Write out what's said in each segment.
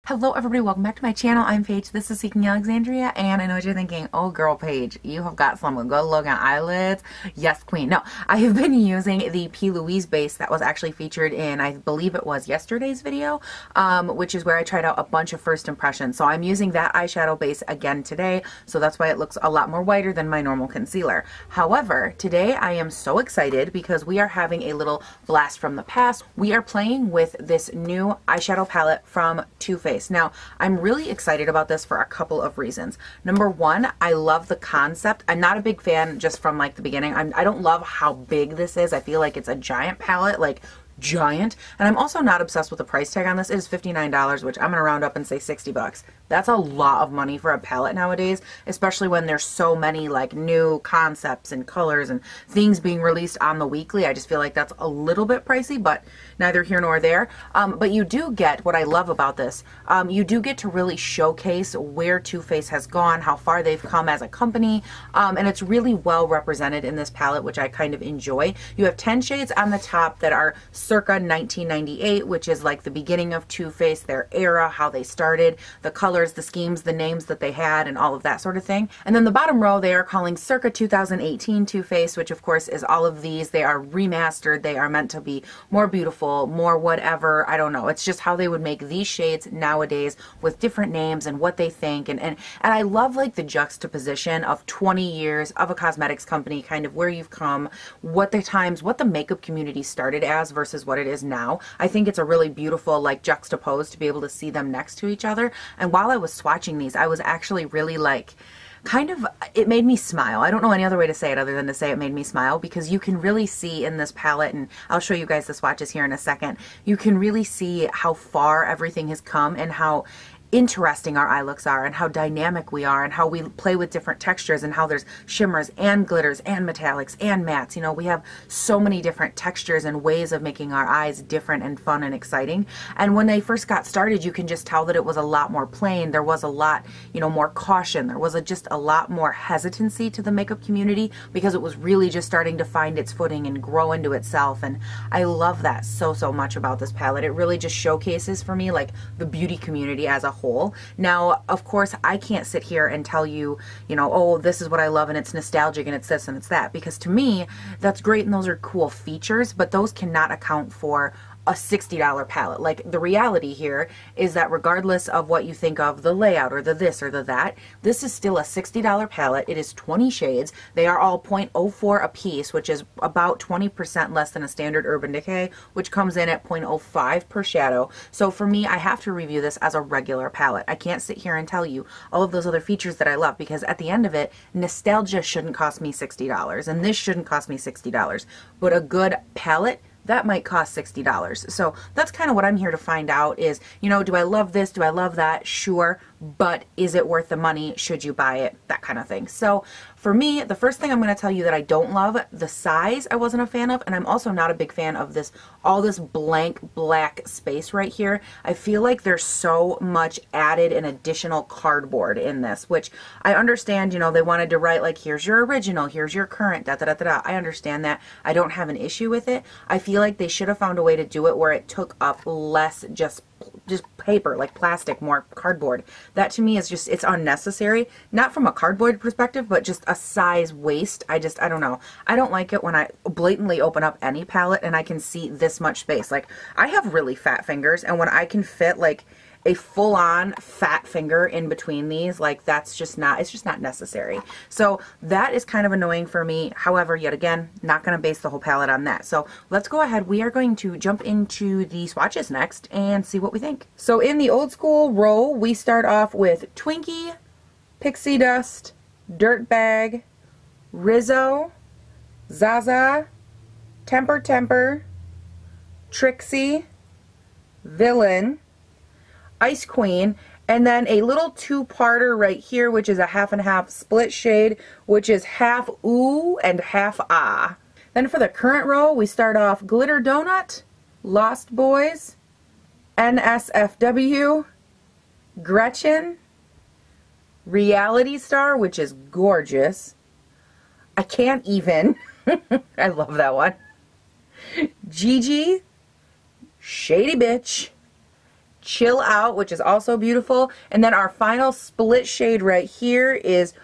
Hello everybody, welcome back to my channel. I'm Paige, this is Seeking Alexandria, and I know what you're thinking, oh girl Paige, you have got some good looking eyelids. Yes queen. No, I have been using the P. Louise base that was actually featured in, I believe it was yesterday's video, which is where I tried out a bunch of first impressions. So I'm using that eyeshadow base again today, so that's why it looks a lot more whiter than my normal concealer. However, today I am so excited because we are having a little blast from the past. We are playing with this new eyeshadow palette from Too Faced. Now, I'm really excited about this for a couple of reasons. Number one, I love the concept. I'm not a big fan just from like the beginning. I don't love how big this is. I feel like it's a giant palette, like giant. And I'm also not obsessed with the price tag on this. It is $59, which I'm going to round up and say 60 bucks. That's a lot of money for a palette nowadays, especially when there's so many like new concepts and colors and things being released on the weekly. I just feel like that's a little bit pricey, but neither here nor there. But you do get, what I love about this, you do get to really showcase where Too Faced has gone, how far they've come as a company, and it's really well represented in this palette, which I kind of enjoy. You have 10 shades on the top that are circa 1998, which is like the beginning of Too Faced, their era, how they started, the colors, the schemes, the names that they had, and all of that sort of thing. And then the bottom row they are calling circa 2018 Too Faced, which of course is all of these. They are remastered. They are meant to be more beautiful, more whatever. I don't know. It's just how they would make these shades nowadays with different names and what they think. And I love like the juxtaposition of 20 years of a cosmetics company, kind of where you've come, what the makeup community started as versus what it is now. I think it's a really beautiful like juxtapose to be able to see them next to each other. And while I was swatching these, I was actually really like, it made me smile. I don't know any other way to say it other than to say it made me smile, because you can really see in this palette, and I'll show you guys the swatches here in a second, you can really see how far everything has come and how interesting our eye looks are and how dynamic we are and how we play with different textures and how there's shimmers and glitters and metallics and mattes. You know, we have so many different textures and ways of making our eyes different and fun and exciting. And when they first got started, you can just tell that it was a lot more plain. There was a lot, you know, more caution. There was just a lot more hesitancy to the makeup community because it was really just starting to find its footing and grow into itself. And I love that so much about this palette. It really just showcases for me like the beauty community as a whole. Now, of course, I can't sit here and tell you, you know, oh, this is what I love and it's nostalgic and it's this and it's that, because to me, that's great and those are cool features, but those cannot account for a $60 palette. Like, the reality here is that regardless of what you think of the layout or the this or the that, this is still a $60 palette. It is 20 shades. They are all 0.04 a piece, which is about 20% less than a standard Urban Decay, which comes in at 0.05 per shadow. So for me, I have to review this as a regular palette. I can't sit here and tell you all of those other features that I love, because at the end of it, nostalgia shouldn't cost me $60 and this shouldn't cost me $60. But a good palette, that might cost $60. So that's kind of what I'm here to find out is, you know, do I love this? Do I love that? Sure. But is it worth the money? Should you buy it? That kind of thing. So for me, the first thing I'm going to tell you that I don't love, the size I wasn't a fan of, and I'm also not a big fan of this, all this blank black space right here. I feel like there's so much added and additional cardboard in this, which I understand, you know, they wanted to write like, here's your original, here's your current, da da da da da. I understand that. I don't have an issue with it. I feel like they should have found a way to do it where it took up less just paper, like plastic, more cardboard. That to me is just, it's unnecessary. Not from a cardboard perspective, but just a size waste. I don't know. I don't like it when I blatantly open up any palette and I can see this much space. Like, I have really fat fingers, and when I can fit like a full-on fat finger in between these, like, that's just not, it's just not necessary. So that is kind of annoying for me. However, yet again, not going to base the whole palette on that. So let's go ahead. We are going to jump into the swatches next and see what we think. So in the old school row, we start off with Twinkie, Pixie Dust, Dirtbag, Rizzo, Zaza, Temper Temper, Trixie, Villain, Ice Queen, and then a little two-parter right here, which is a half and half split shade, which is half ooh and half ah. Then for the current row, we start off Glitter Donut, Lost Boys, NSFW, Gretchen, Reality Star, which is gorgeous. I can't even. I love that one. Gigi, Shady Bitch, Chill Out, which is also beautiful. And then our final split shade right here is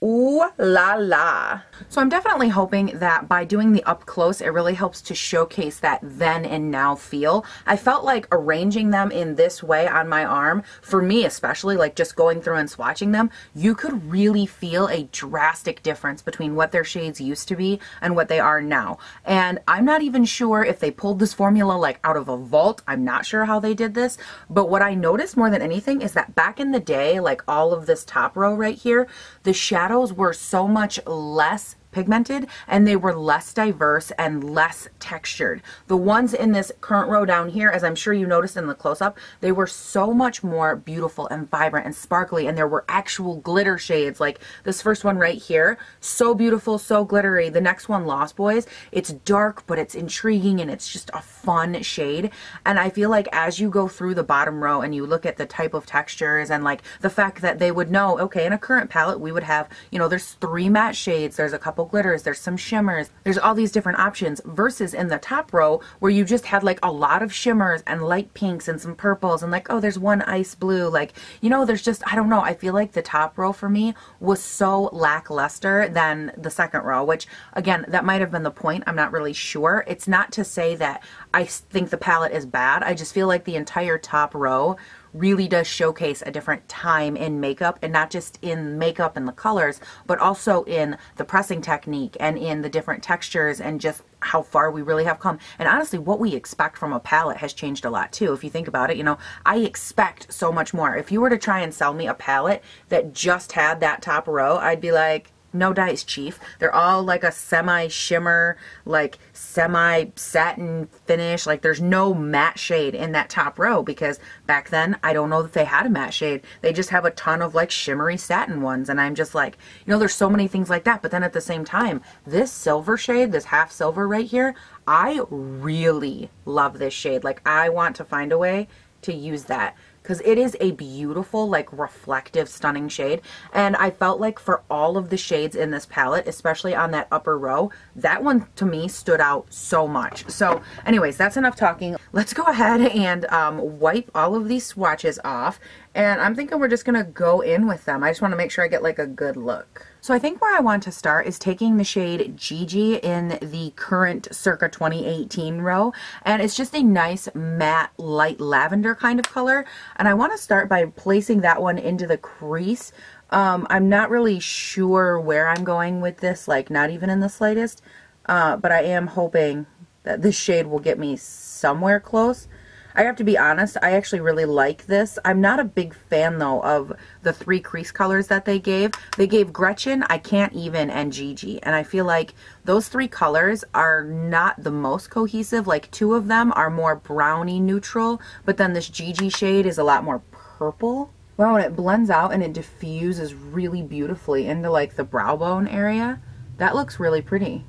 Ooh La La. So I'm definitely hoping that by doing the up close, it really helps to showcase that then and now feel. I felt like arranging them in this way on my arm, for me especially, like just going through and swatching them, you could really feel a drastic difference between what their shades used to be and what they are now. And I'm not even sure if they pulled this formula like out of a vault. I'm not sure how they did this, but what I noticed more than anything is that back in the day, like all of this top row right here, the shadows were so much less pigmented and they were less diverse and less textured. The ones in this current row down here, as I'm sure you noticed in the close-up, they were so much more beautiful and vibrant and sparkly, and there were actual glitter shades. Like this first one right here, so beautiful, so glittery. The next one, Lost Boys, it's dark but it's intriguing and it's just a fun shade. And I feel like as you go through the bottom row and you look at the type of textures and like the fact that they would know, okay, in a current palette we would have, you know, there's 3 matte shades, there's a couple glitters, there's some shimmers, there's all these different options, versus in the top row where you just had like a lot of shimmers and light pinks and some purples and like, oh, there's one ice blue, like, you know, there's just, I don't know, I feel like the top row for me was so lackluster than the second row, which again, that might have been the point, I'm not really sure. It's not to say that I think the palette is bad, I just feel like the entire top row really does showcase a different time in makeup, and not just in makeup and the colors, but also in the pressing technique and in the different textures and just how far we really have come. And honestly, what we expect from a palette has changed a lot too. If you think about it, you know, I expect so much more. If you were to try and sell me a palette that just had that top row, I'd be like, no dice, chief. They're all like a semi-shimmer, like semi-satin finish. Like there's no matte shade in that top row, because back then, I don't know that they had a matte shade. They just have a ton of like shimmery satin ones. And I'm just like, you know, there's so many things like that. But then at the same time, this silver shade, this half silver right here, I really love this shade. Like I want to find a way to use that, because it is a beautiful, like reflective, stunning shade. And I felt like for all of the shades in this palette, especially on that upper row, that one to me stood out so much. So anyways, that's enough talking. Let's go ahead and wipe all of these swatches off. And I'm thinking we're just gonna go in with them. I just wanna make sure I get like a good look. So I think where I want to start is taking the shade Gigi in the current circa 2018 row. And it's just a nice matte light lavender kind of color. And I want to start by placing that one into the crease. I'm not really sure where I'm going with this, like not even in the slightest. But I am hoping that this shade will get me somewhere close. I have to be honest, I actually really like this. I'm not a big fan though of the 3 crease colors that they gave. They gave Gretchen, I Can't Even, and Gigi. And I feel like those 3 colors are not the most cohesive. Like 2 of them are more browny neutral, but then this Gigi shade is a lot more purple. Wow, and it blends out and it diffuses really beautifully into like the brow bone area. That looks really pretty.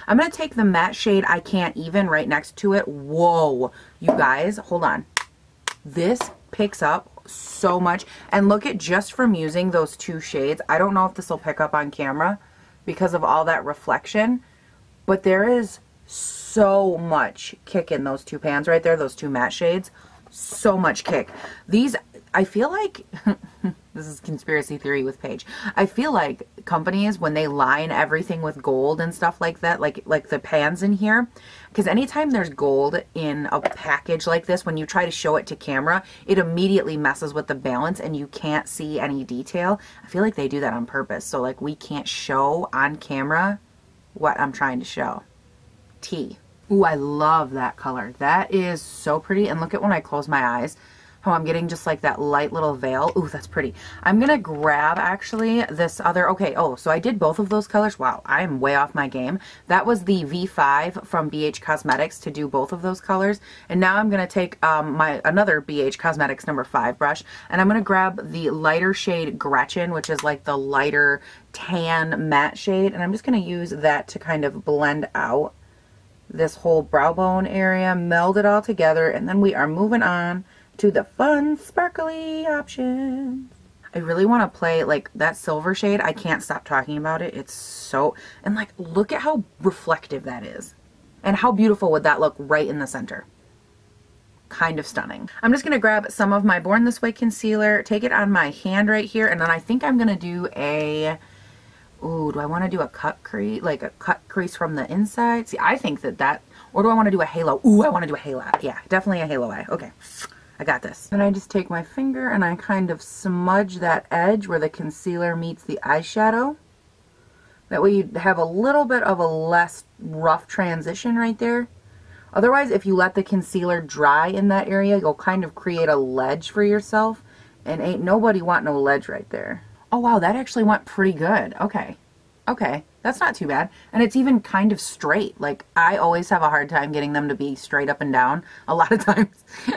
I'm going to take the matte shade I Can't Even right next to it. Whoa, you guys, hold on. This picks up so much. And look at, just from using those 2 shades, I don't know if this will pick up on camera because of all that reflection, but there is so much kick in those 2 pans right there, those 2 matte shades. So much kick. These, I feel like, this is conspiracy theory with Paige. I feel like companies, when they line everything with gold and stuff like that, like the pans in here, because anytime there's gold in a package like this, when you try to show it to camera, it immediately messes with the balance and you can't see any detail. I feel like they do that on purpose. So like we can't show on camera what I'm trying to show. T. Ooh, I love that color. That is so pretty. And look at when I close my eyes, how I'm getting just like that light little veil. Ooh, that's pretty. I'm gonna grab actually this other, okay, oh, so I did both of those colors. Wow, I'm way off my game. That was the V5 from BH Cosmetics to do both of those colors. And now I'm gonna take my another BH Cosmetics number 5 brush, and I'm gonna grab the lighter shade Gretchen, which is like the lighter tan matte shade, and I'm just gonna use that to kind of blend out this whole brow bone area, meld it all together, and then we are moving on to the fun sparkly options. I really want to play like that silver shade. I can't stop talking about it. It's so, and like look at how reflective that is, and how beautiful would that look right in the center. kind of stunning. I'm just going to grab some of my Born This Way concealer, take it on my hand right here, and then I think I'm going to do a, ooh, do I want to do a cut crease, like a cut crease from the inside? See, I think that, or do I want to do a halo? Ooh, I want to do a halo. Yeah, definitely a halo eye. Okay, I got this. And I just take my finger and I kind of smudge that edge where the concealer meets the eyeshadow. That way you have a little bit of a less rough transition right there. Otherwise, if you let the concealer dry in that area, you'll kind of create a ledge for yourself. And ain't nobody want no ledge right there. Oh wow, that actually went pretty good. Okay. Okay, that's not too bad. And it's even kind of straight. Like, I always have a hard time getting them to be straight up and down. A lot of times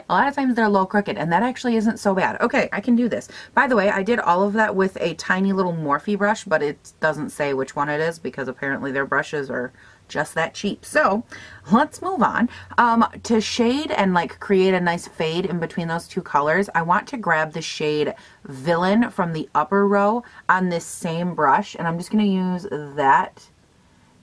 they're a little crooked, and that actually isn't so bad. Okay, I can do this. By the way, I did all of that with a tiny little Morphe brush, but it doesn't say which one it is because apparently their brushes are just that cheap. So let's move on. To shade and like create a nice fade in between those two colors, I want to grab the shade Villain from the upper row on this same brush, and I'm just going to use that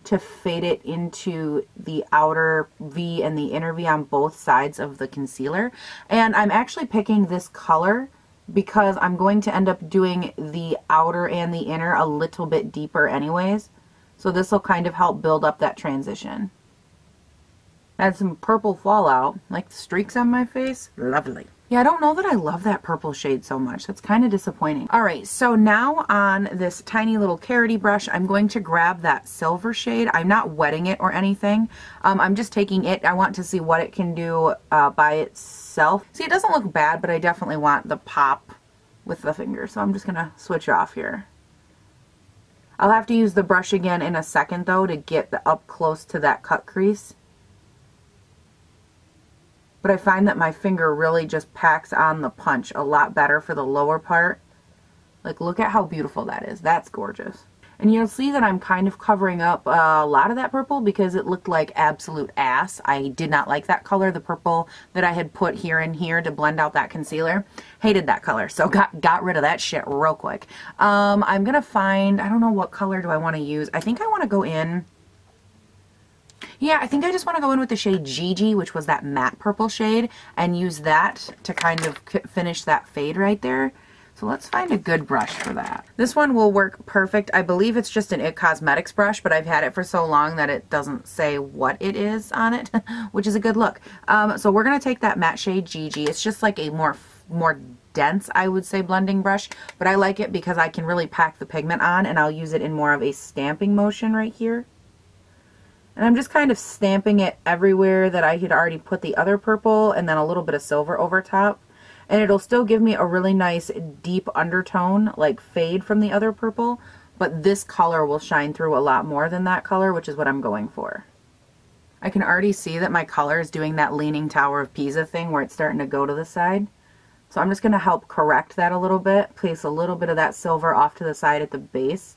to fade it into the outer V and the inner V on both sides of the concealer. And I'm actually picking this color because I'm going to end up doing the outer and the inner a little bit deeper anyways. So this will kind of help build up that transition. Add some purple fallout, like the streaks on my face. Lovely. Yeah, I don't know that I love that purple shade so much. That's kind of disappointing. All right, so now on this tiny little carroty brush, I'm going to grab that silver shade. I'm not wetting it or anything. I'm just taking it. I want to see what it can do by itself. See, it doesn't look bad, but I definitely want the pop with the finger. So I'm just going to switch off here. I'll have to use the brush again in a second though to get up close to that cut crease. But I find that my finger really just packs on the punch a lot better for the lower part. Like, look at how beautiful that is. That's gorgeous. And you'll see that I'm kind of covering up a lot of that purple because it looked like absolute ass. I did not like that color, the purple that I had put here and here to blend out that concealer. Hated that color, so got rid of that shit real quick. I'm going to find, I don't know what color do I want to use. I think I want to go in, yeah, I think I just want to go in with the shade Gigi, which was that matte purple shade, and use that to kind of finish that fade right there. So let's find a good brush for that. This one will work perfect. I believe it's just an IT Cosmetics brush, but I've had it for so long that it doesn't say what it is on it, which is a good look. So we're going to take that matte shade Gigi. It's just like a more dense, I would say, blending brush, but I like it because I can really pack the pigment on, and I'll use it in more of a stamping motion right here. And I'm just kind of stamping it everywhere that I had already put the other purple and then a little bit of silver over top. And it'll still give me a really nice deep undertone, like fade from the other purple, but this color will shine through a lot more than that color, which is what I'm going for. I can already see that my color is doing that Leaning Tower of Pisa thing where it's starting to go to the side. So I'm just going to help correct that a little bit, place a little bit of that silver off to the side at the base,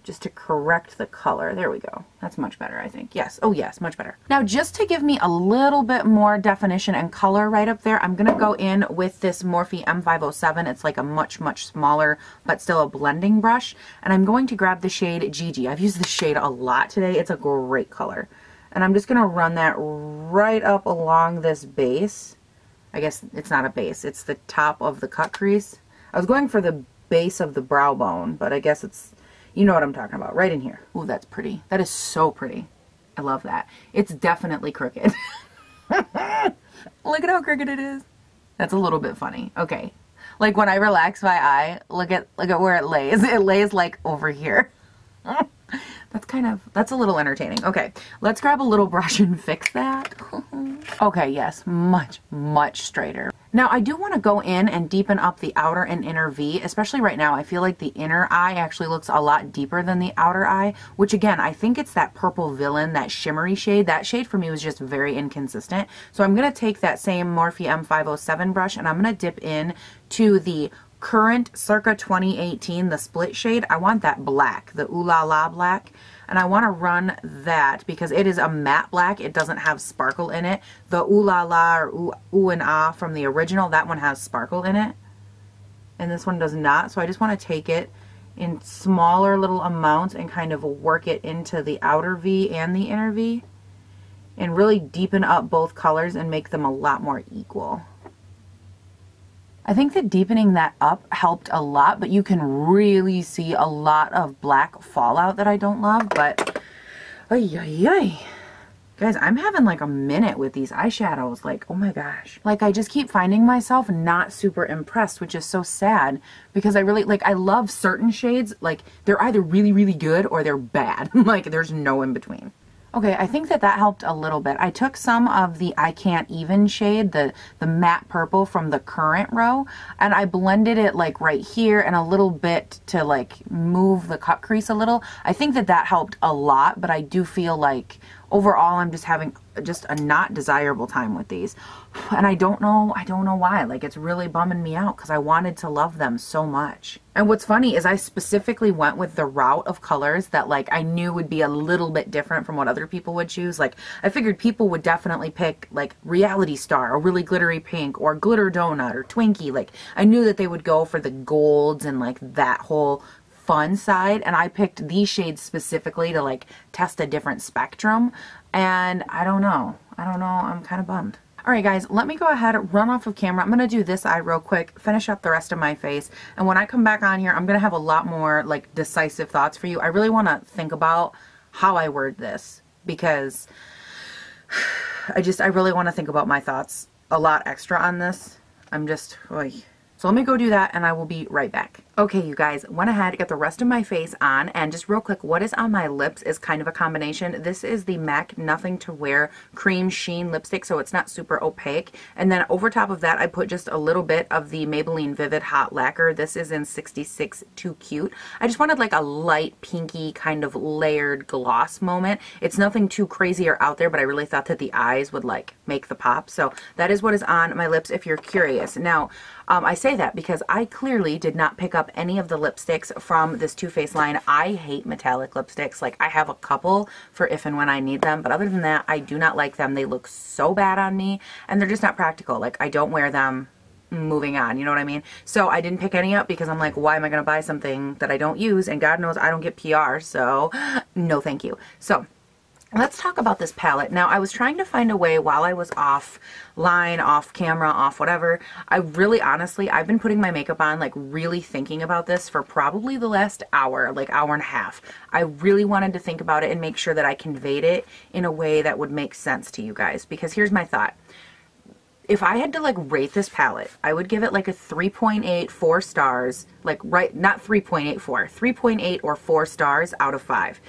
just to correct the color. There we go. That's much better, I think. Yes. Oh, yes. Much better. Now, just to give me a little bit more definition and color right up there, I'm going to go in with this Morphe M507. It's like a much, much smaller, but still a blending brush. And I'm going to grab the shade Gigi. I've used this shade a lot today. It's a great color. And I'm just going to run that right up along this base. I guess it's not a base. It's the top of the cut crease. I was going for the base of the brow bone, but I guess it's, you know what I'm talking about, right in here. Ooh, that's pretty. That is so pretty. I love that. It's definitely crooked. Look at how crooked it is. That's a little bit funny. Okay. Like when I relax my eye, look at where it lays. It lays like over here. That's a little entertaining. Okay, let's grab a little brush and fix that. Okay, yes, much, much straighter. Now, I do want to go in and deepen up the outer and inner V, especially right now. I feel like the inner eye actually looks a lot deeper than the outer eye, which again, I think it's that purple Villain, that shimmery shade. That shade for me was just very inconsistent. So I'm going to take that same Morphe M507 brush and I'm going to dip in to the Current circa 2018, the split shade. I want that black, the Ooh La La black, and I want to run that because it is a matte black. It doesn't have sparkle in it. The Ooh La La or Ooh and Ah from the original, that one has sparkle in it, and this one does not. So I just want to take it in smaller little amounts and kind of work it into the outer V and the inner V. and really deepen up both colors and make them a lot more equal. I think that deepening that up helped a lot, but you can really see a lot of black fallout that I don't love, but ay, ay, ay. Guys, I'm having like a minute with these eyeshadows. Like, oh my gosh. Like, I just keep finding myself not super impressed, which is so sad because I really, like, I love certain shades. Like, they're either really, really good or they're bad. Like, there's no in between. Okay, I think that helped a little bit. I took some of the I Can't Even shade, the matte purple from the current row, and I blended it like right here and a little bit to like move the cut crease a little. I think that helped a lot, but I do feel like overall I'm just having just a not desirable time with these. And I don't know why. Like, it's really bumming me out because I wanted to love them so much. And what's funny is I specifically went with the route of colors that like I knew would be a little bit different from what other people would choose. Like, I figured people would definitely pick like Reality Star or really glittery pink or glitter donut or Twinkie. Like, I knew that they would go for the golds and like that whole fun side, and I picked these shades specifically to like test a different spectrum, and I don't know, I'm kind of bummed. Alright guys, let me go ahead and run off of camera. I'm going to do this eye real quick, finish up the rest of my face, and when I come back on here, I'm going to have a lot more like decisive thoughts for you. I really want to think about how I word this, because I really want to think about my thoughts a lot extra on this. I'm just, oy. So let me go do that and I will be right back. Okay, you guys, went ahead, got the rest of my face on, and just real quick, what is on my lips is kind of a combination. This is the MAC Nothing to Wear Cream Sheen Lipstick, so it's not super opaque. And then over top of that, I put just a little bit of the Maybelline Vivid Hot Lacquer. This is in 66 Too Cute. I just wanted like a light pinky kind of layered gloss moment. It's nothing too crazy or out there, but I really thought that the eyes would like make the pop. So that is what is on my lips if you're curious. Now, I say that because I clearly did not pick up any of the lipsticks from this Too Faced line. I hate metallic lipsticks. Like, I have a couple for if and when I need them, but other than that, I do not like them. They look so bad on me, and they're just not practical. Like, I don't wear them. Moving on, you know what I mean? So I didn't pick any up because I'm like, why am I going to buy something that I don't use? And God knows I don't get PR, so no thank you. So let's talk about this palette. Now, I was trying to find a way while I was offline, off camera, off whatever. I really, honestly, I've been putting my makeup on, like really thinking about this for probably the last hour, like hour and a half. I really wanted to think about it and make sure that I conveyed it in a way that would make sense to you guys. Because here's my thought. If I had to like rate this palette, I would give it like a 3.8, 4 stars, like right, not 3.84, 3.8 or 4 stars out of 5.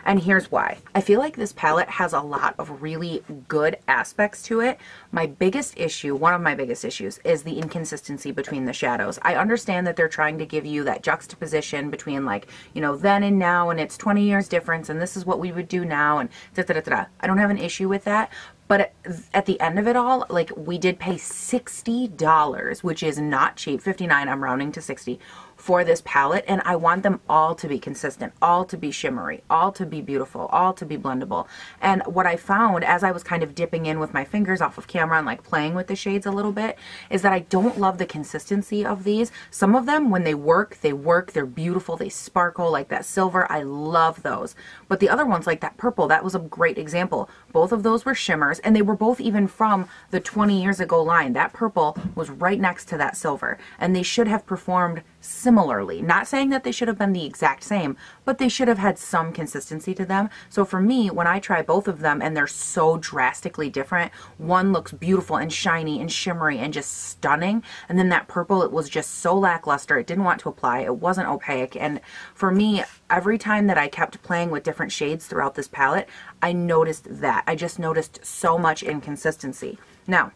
And here's why. I feel like this palette has a lot of really good aspects to it. My biggest issue, one of my biggest issues, is the inconsistency between the shadows. I understand that they're trying to give you that juxtaposition between like, you know, then and now, and it's 20 years difference, and this is what we would do now, and da-da-da-da. I don't have an issue with that. But at the end of it all, like, we did pay $60, which is not cheap. 59, I'm rounding to 60, for this palette, and I want them all to be consistent, all to be shimmery, all to be beautiful, all to be blendable. And what I found as I was kind of dipping in with my fingers off of camera and like playing with the shades a little bit, is that I don't love the consistency of these. Some of them, when they work, they're beautiful, they sparkle, like that silver, I love those. But the other ones, like that purple, that was a great example. Both of those were shimmers, and they were both even from the 20 years ago line. That purple was right next to that silver, and they should have performed similarly. Not saying that they should have been the exact same, but they should have had some consistency to them. So for me, when I try both of them and they're so drastically different, one looks beautiful and shiny and shimmery and just stunning, and then that purple, it was just so lackluster. It didn't want to apply. It wasn't opaque. And for me, every time that I kept playing with different shades throughout this palette, I noticed that. I just noticed so much inconsistency. Now,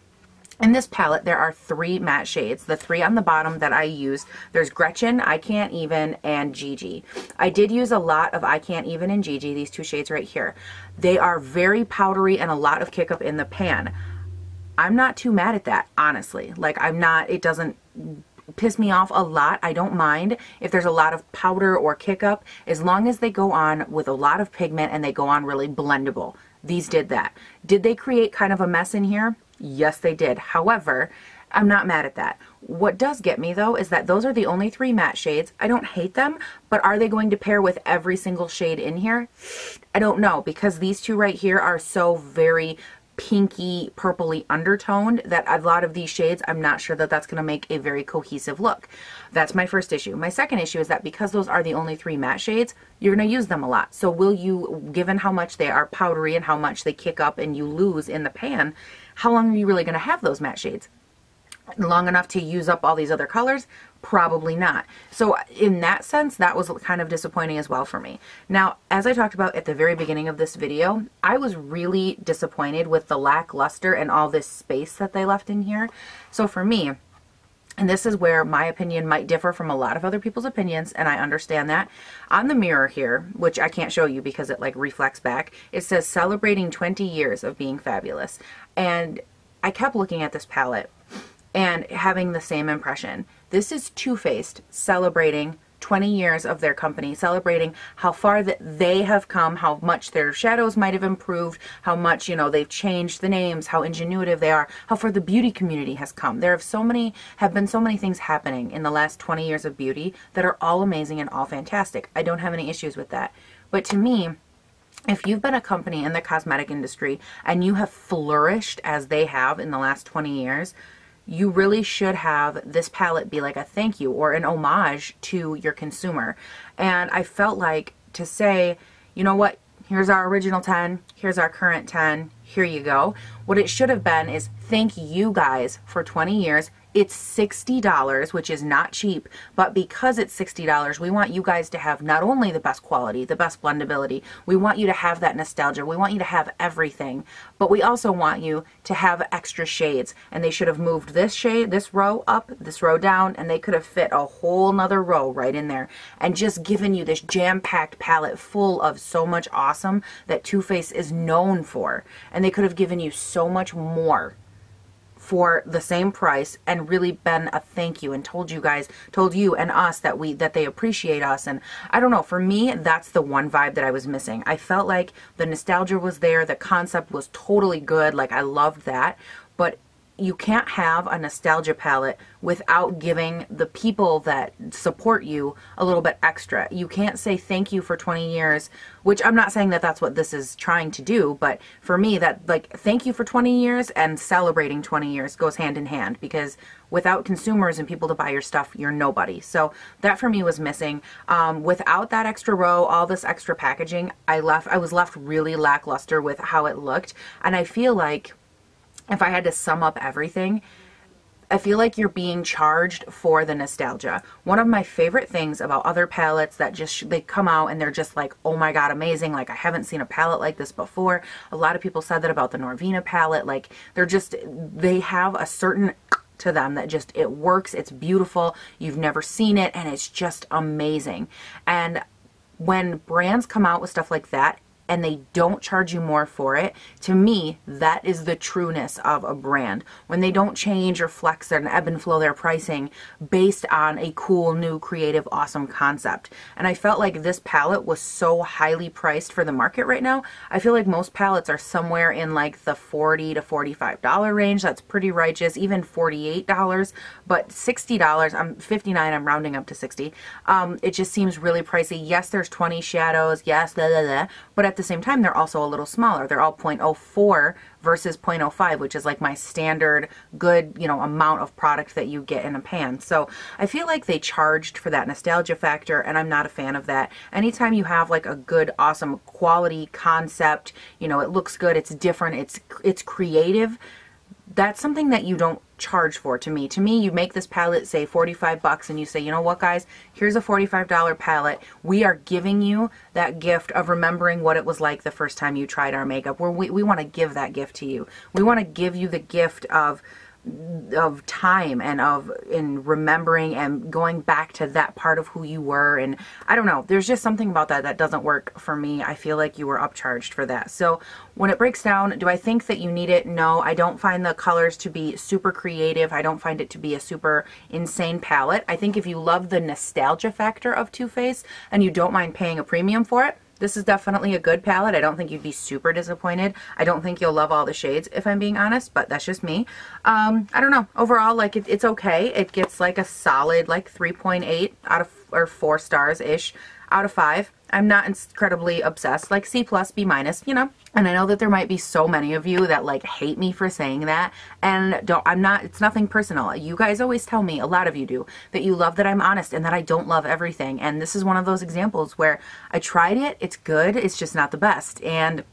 in this palette, there are 3 matte shades. The 3 on the bottom that I used, there's Gretchen, I Can't Even, and Gigi. I did use a lot of I Can't Even and Gigi, these 2 shades right here. They are very powdery and a lot of kick up in the pan. I'm not too mad at that, honestly. Like, I'm not, it doesn't piss me off a lot. I don't mind if there's a lot of powder or kick up, as long as they go on with a lot of pigment and they go on really blendable. These did that. Did they create kind of a mess in here? Yes, they did. However, I'm not mad at that. What does get me though is that those are the only 3 matte shades. I don't hate them, but are they going to pair with every single shade in here? I don't know, because these 2 right here are so very pinky purpley undertoned that a lot of these shades, I'm not sure that that's going to make a very cohesive look. That's my first issue. My second issue is that because those are the only 3 matte shades, you're going to use them a lot. So will you, given how much they are powdery and how much they kick up and you lose in the pan, how long are you really going to have those matte shades? Long enough to use up all these other colors? Probably not. So in that sense, that was kind of disappointing as well for me. Now, as I talked about at the very beginning of this video, I was really disappointed with the lackluster and all this space that they left in here. So for me, and this is where my opinion might differ from a lot of other people's opinions, and I understand that. On the mirror here, which I can't show you because it like reflects back, it says celebrating 20 years of being fabulous. And I kept looking at this palette and having the same impression. This is Too Faced celebrating 20 years of their company, celebrating how far that they have come, how much their shadows might have improved, how much, you know, they've changed the names, how ingenuitive they are, how far the beauty community has come. There have been so many things happening in the last 20 years of beauty that are all amazing and all fantastic. I don't have any issues with that. But to me, if you've been a company in the cosmetic industry and you have flourished as they have in the last 20 years, you really should have this palette be like a thank you or an homage to your consumer. And I felt like to say, you know what, here's our original 10, here's our current 10, here you go. What it should have been is thank you guys for 20 years. It's $60, which is not cheap, but because it's $60, we want you guys to have not only the best quality, the best blendability, we want you to have that nostalgia, we want you to have everything, but we also want you to have extra shades. And they should have moved this shade, this row up, this row down, and they could have fit a whole nother row right in there and just given you this jam-packed palette full of so much awesome that Too Faced is known for. And they could have given you so much more for the same price and really been a thank you and told you and us that they appreciate us. And I don't know, for me, that's the one vibe that I was missing. I felt like the nostalgia was there, the concept was totally good, like I loved that, but you can't have a nostalgia palette without giving the people that support you a little bit extra. You can't say thank you for 20 years, which I'm not saying that that's what this is trying to do, but for me, that like thank you for 20 years and celebrating 20 years goes hand in hand, because without consumers and people to buy your stuff, you're nobody. So that for me was missing. Without that extra row, all this extra packaging, I was left really lackluster with how it looked. And I feel like if I had to sum up everything, I feel like you're being charged for the nostalgia. One of my favorite things about other palettes that they come out and they're just like, oh my god, amazing, like I haven't seen a palette like this before. A lot of people said that about the Norvina palette. Like they have a certain to them that just, it works, it's beautiful, you've never seen it, and it's just amazing. And when brands come out with stuff like that, and they don't charge you more for it, to me, that is the trueness of a brand. When they don't change or flex and ebb and flow their pricing based on a cool, new, creative, awesome concept. And I felt like this palette was so highly priced for the market right now. I feel like most palettes are somewhere in like the $40 to $45 range. That's pretty righteous, even $48. But $60, I'm $59, I'm rounding up to 60. It just seems really pricey. Yes, there's 20 shadows, yes, blah, blah, blah, but at the same time, they're also a little smaller. They're all 0.04 versus 0.05, which is like my standard good, you know, amount of product that you get in a pan. So I feel like they charged for that nostalgia factor, and I'm not a fan of that. Anytime you have like a good, awesome quality concept, you know, it looks good, it's different, it's creative, that's something that you don't charge for. To me, you make this palette say 45 bucks and you say, you know what guys, here's a $45 palette. We are giving you that gift of remembering what it was like the first time you tried our makeup. We want to give that gift to you. We want to give you the gift of time and in remembering and going back to that part of who you were. And I don't know, there's just something about that doesn't work for me. I feel like you were upcharged for that. So when it breaks down, do I think that you need it? No, I don't find the colors to be super creative. I don't find it to be a super insane palette. I think if you love the nostalgia factor of Too Faced and you don't mind paying a premium for it, This is definitely a good palette. I don't think you'd be super disappointed. I don't think you'll love all the shades, if I'm being honest, but that's just me. I don't know. Overall, like, it's okay. It gets like a solid like 3.8 out of, or 4 stars-ish out of 5. I'm not incredibly obsessed, like C+, B-, you know. And I know that there might be so many of you that like hate me for saying that, and it's nothing personal. You guys always tell me, a lot of you do, that you love that I'm honest and that I don't love everything. And this is one of those examples where I tried it, it's good, it's just not the best. And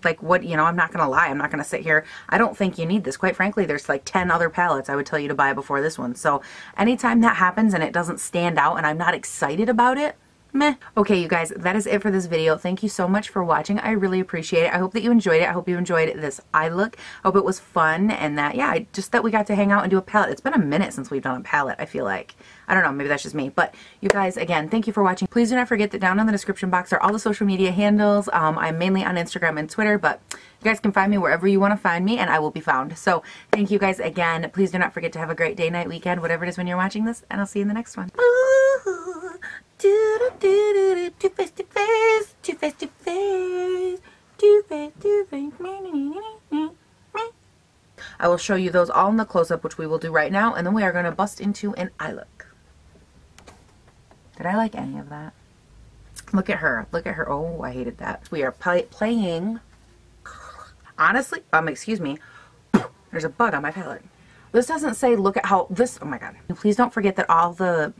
like, what, you know, I'm not gonna lie, I'm not gonna sit here, I don't think you need this. Quite frankly, there's like 10 other palettes I would tell you to buy before this one. So anytime that happens and it doesn't stand out and I'm not excited about it, meh. Okay, you guys, that is it for this video. Thank you so much for watching. I really appreciate it. I hope that you enjoyed it. I hope you enjoyed this eye look. I hope it was fun, and that, yeah, just that we got to hang out and do a palette. It's been a minute since we've done a palette, I feel like. I don't know, maybe that's just me. But you guys, again, thank you for watching. Please do not forget that down in the description box are all the social media handles. I'm mainly on Instagram and Twitter, but you guys can find me wherever you want to find me, and I will be found. So thank you guys again. Please do not forget to have a great day, night, weekend, whatever it is when you're watching this, and I'll see you in the next one. Too face to face, too face to face, too face to face. I will show you those all in the close-up, which we will do right now, and then we are going to bust into an eye look. Did I like any of that? Look at her. Look at her. Oh, I hated that. We are playing. Honestly, excuse me. There's a bug on my palette. This doesn't say look at how this, oh my god. Please don't forget that all the,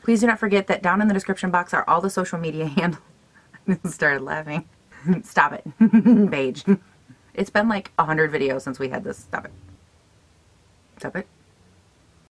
please do not forget that down in the description box are all the social media handles. I started laughing. Stop it. Paige. It's been like 100 videos since we had this. Stop it. Stop it.